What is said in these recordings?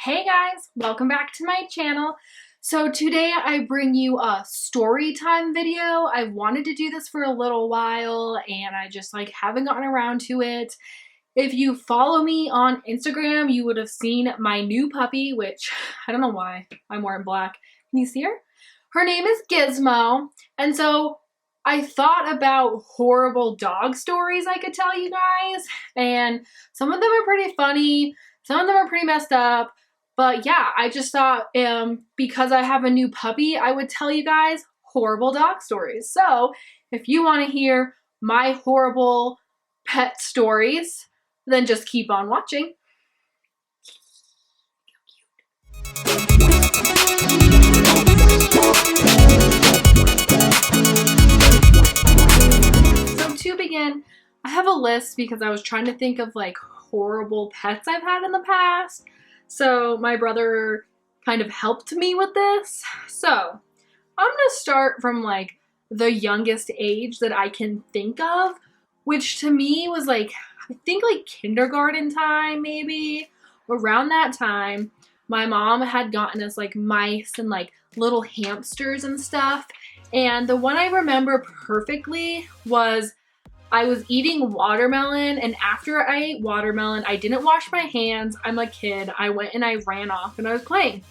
Hey guys, welcome back to my channel. So today I bring you a story time video. I wanted to do this for a little while and I just haven't gotten around to it. If you follow me on Instagram, you would have seen my new puppy, which I don't know why I'm wearing black. Can you see her? Her name is Gizmo. And so I thought about horrible dog stories I could tell you guys. And some of them are pretty funny. Some of them are pretty messed up. But yeah, I just thought because I have a new puppy, I would tell you guys horrible dog stories. So if you want to hear my horrible pet stories, then just keep on watching. So to begin, I have a list because I was trying to think of horrible pets I've had in the past. So my brother kind of helped me with this. So I'm gonna start from the youngest age that I can think of, which to me was I think kindergarten time, maybe. Around that time, my mom had gotten us mice and little hamsters and stuff. And the one I remember perfectly was I was eating watermelon, and after I ate watermelon, I didn't wash my hands. I'm a kid. I went and I ran off and I was playing.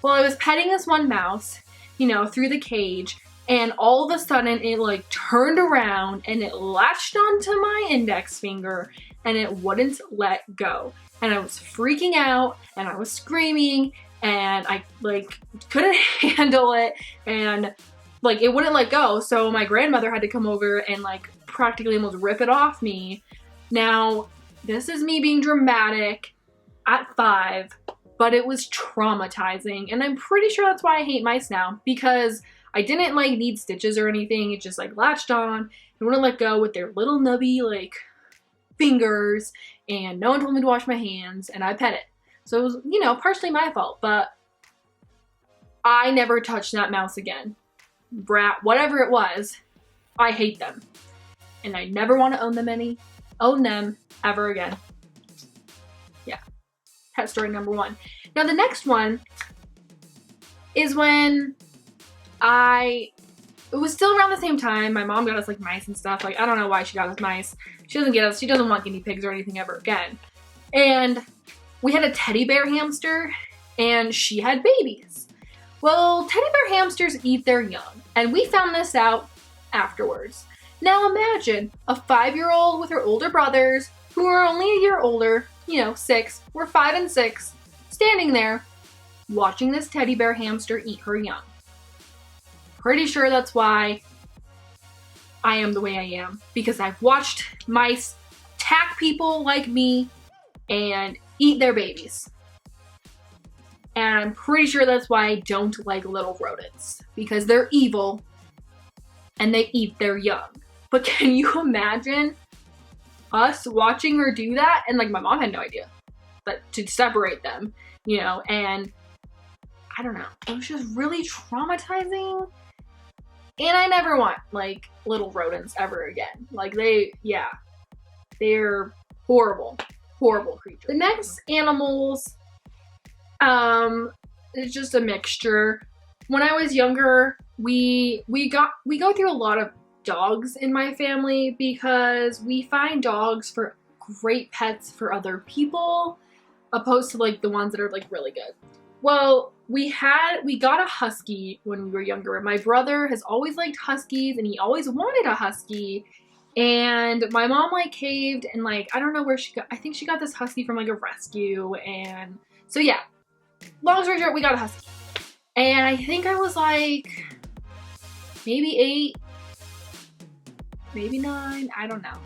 Well, I was petting this one mouse, through the cage, and all of a sudden it turned around and it latched onto my index finger and it wouldn't let go. And I was freaking out and I was screaming and I couldn't handle it, and it wouldn't let go. So my grandmother had to come over and practically almost rip it off me. Now, this is me being dramatic at 5, but it was traumatizing. And I'm pretty sure that's why I hate mice now, because I didn't need stitches or anything. It just latched on and wouldn't let go with their little nubby fingers, and no one told me to wash my hands, and I pet it. So it was, partially my fault, but I never touched that mouse again. Brat, whatever it was, I hate them. And I never want to own them ever again. Yeah. Pet story number 1. Now the next one is when it was still around the same time. My mom got us mice and stuff. I don't know why she got us mice. She doesn't want guinea pigs or anything ever again. And we had a teddy bear hamster and she had babies. Well, teddy bear hamsters eat their young, and we found this out afterwards. Now imagine a 5-year-old with her older brothers, who are only a year older, 6, we're 5 and 6, standing there watching this teddy bear hamster eat her young. Pretty sure that's why I am the way I am, because I've watched mice attack people like me and eat their babies. And I'm pretty sure that's why I don't like little rodents, because they're evil and they eat their young. But can you imagine us watching her do that? And my mom had no idea but to separate them, and I don't know. It was just really traumatizing. And I never want little rodents ever again. They're horrible, horrible creatures. The next animals, it's just a mixture. When I was younger, we go through a lot of dogs in my family because we find dogs for great pets for other people, opposed to the ones that are really good. Well, we got a husky when we were younger, and my brother has always liked huskies and he always wanted a husky. And my mom caved, and I don't know where I think she got this husky from a rescue. And so yeah, long story short, we got a husky. And I think I was maybe 8, maybe 9, I don't know.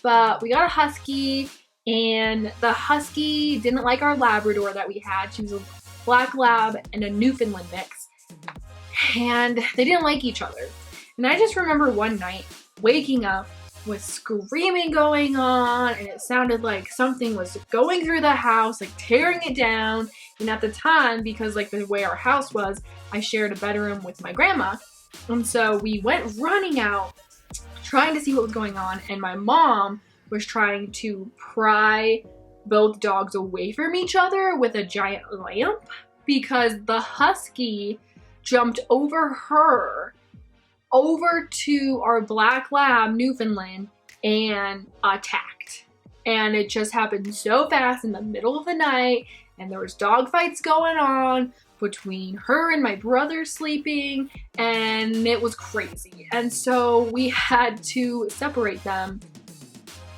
But we got a husky, and the husky didn't like our Labrador that we had. She was a black lab and a Newfoundland mix. And they didn't like each other. And I just remember one night waking up with screaming going on, and it sounded like something was going through the house, tearing it down. And at the time, because the way our house was, I shared a bedroom with my grandma. And so we went running out, trying to see what was going on, and my mom was trying to pry both dogs away from each other with a giant lamp because the Husky jumped over her, over to our black lab, Newfoundland, and attacked. And it just happened so fast in the middle of the night, and there was dog fights going on between her and my brother sleeping, and it was crazy. And so we had to separate them.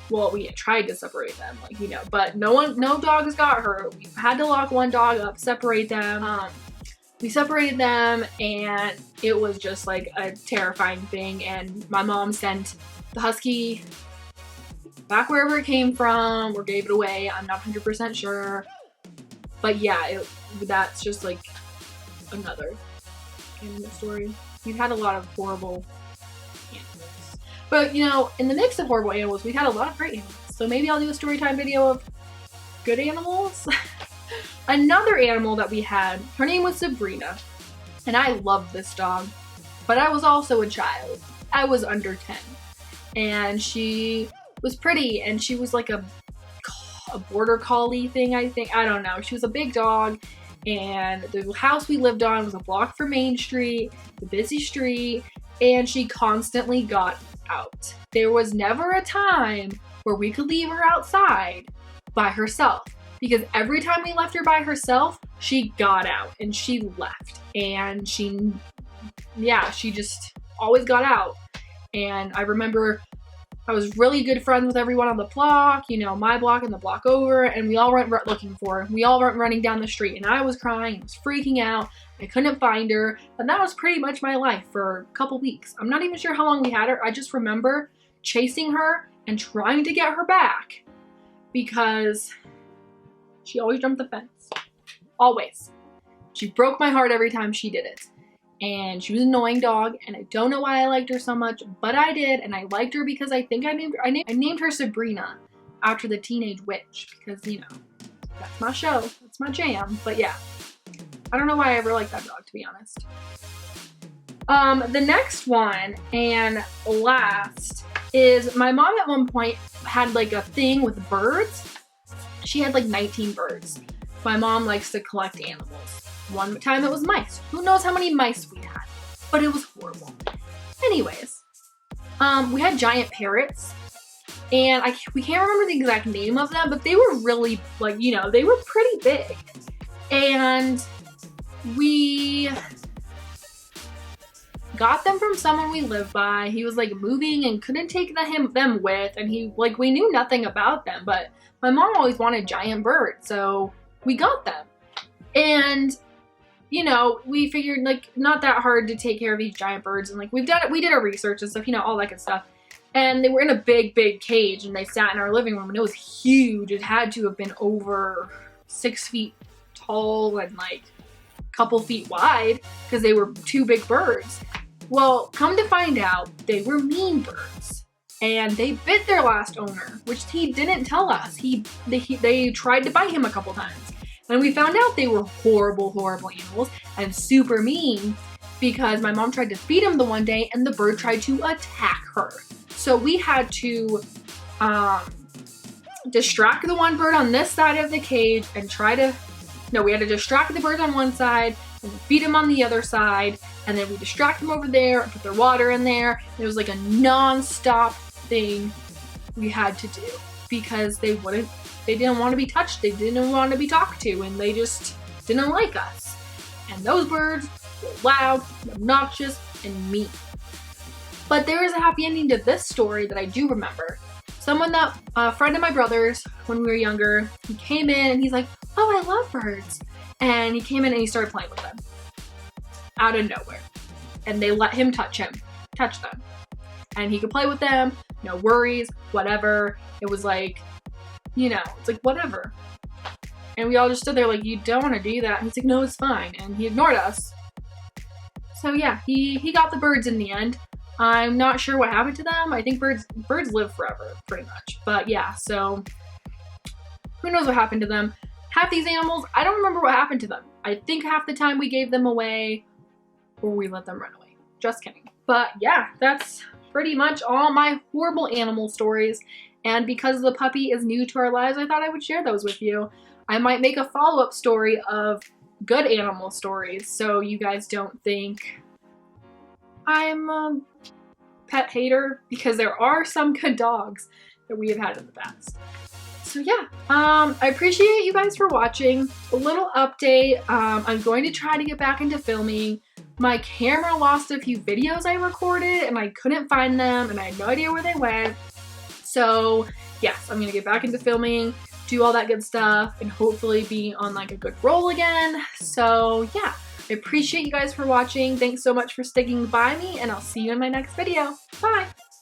Well, we tried to separate them, like, you know, but no dogs got hurt. We had to lock one dog up, separate them. We separated them, and it was just like a terrifying thing. And my mom sent the Husky back wherever it came from, or gave it away. I'm not 100% sure. But yeah, that's just like another animal story. We've had a lot of horrible animals. But, you know, in the mix of horrible animals, we've had a lot of great animals. So maybe I'll do a story time video of good animals. Another animal that we had, her name was Sabrina. And I loved this dog. But I was also a child. I was under 10. And she was pretty, and she was like a border collie thing, I think. I don't know. She was a big dog. And the house we lived on was a block from Main Street, the busy street. And she constantly got out. There was never a time where we could leave her outside by herself, because every time we left her by herself, she got out and she left, and she just always got out. And I remember I was really good friends with everyone on the block, you know, my block and the block over, and we all went looking for her. We all went running down the street, and I was crying, I was freaking out. I couldn't find her, and that was pretty much my life for a couple weeks. I'm not even sure how long we had her. I just remember chasing her and trying to get her back because she always jumped the fence. Always. She broke my heart every time she did it. And she was an annoying dog, and I don't know why I liked her so much, but I did, and I liked her because I think I named her Sabrina after the Teenage Witch, because, you know, that's my show, that's my jam. But yeah, I don't know why I ever liked that dog, to be honest. The next one and last is my mom at one point had like a thing with birds. She had like 19 birds. My mom likes to collect animals. One time it was mice. Who knows how many mice we had, but it was horrible. Anyways, we had giant parrots, and we can't remember the exact name of them, but they were really, like, you know, they were pretty big. And we got them from someone we lived by. He was like moving and couldn't take them with, and we knew nothing about them, but my mom always wanted giant birds, so we got them. And, you know, we figured, like, not that hard to take care of these giant birds, and like we did our research and stuff, you know, all that good stuff. And they were in a big cage, and they sat in our living room, and it was huge. It had to have been over 6 feet tall and like a couple feet wide, because they were 2 big birds. Well, come to find out, they were mean birds, and they bit their last owner, which he didn't tell us. They tried to bite him a couple times, and we found out they were horrible animals and super mean, because my mom tried to feed him the one day, and the bird tried to attack her. So we had to distract the one bird on this side of the cage and we had to distract the bird on one side and feed him on the other side, and then we distract them over there and put their water in there. It was like a non-stop thing we had to do, because they didn't want to be touched, they didn't want to be talked to, and they just didn't like us. And those birds were loud, obnoxious, and mean. But there is a happy ending to this story that I do remember. A friend of my brother's, when we were younger, he came in and he's like, "Oh, I love birds." And he came in and he started playing with them. Out of nowhere. And they let him touch them. And he could play with them, no worries, whatever. It was like, you know, it's like, whatever. And we all just stood there like, "You don't want to do that." And he's like, "No, it's fine." And he ignored us. So yeah, he got the birds in the end. I'm not sure what happened to them. I think birds live forever, pretty much. But yeah, so who knows what happened to them. Half these animals, I don't remember what happened to them. I think half the time we gave them away or we let them run away. Just kidding. But yeah, that's pretty much all my horrible animal stories. And because the puppy is new to our lives, I thought I would share those with you. I might make a follow-up story of good animal stories so you guys don't think I'm a pet hater, because there are some good dogs that we have had in the past. So yeah, I appreciate you guys for watching. A little update, I'm going to try to get back into filming. My camera lost a few videos I recorded and I couldn't find them and I had no idea where they went. So yes, I'm gonna get back into filming, do all that good stuff, and hopefully be on like a good roll again. So yeah, I appreciate you guys for watching. Thanks so much for sticking by me, and I'll see you in my next video. Bye!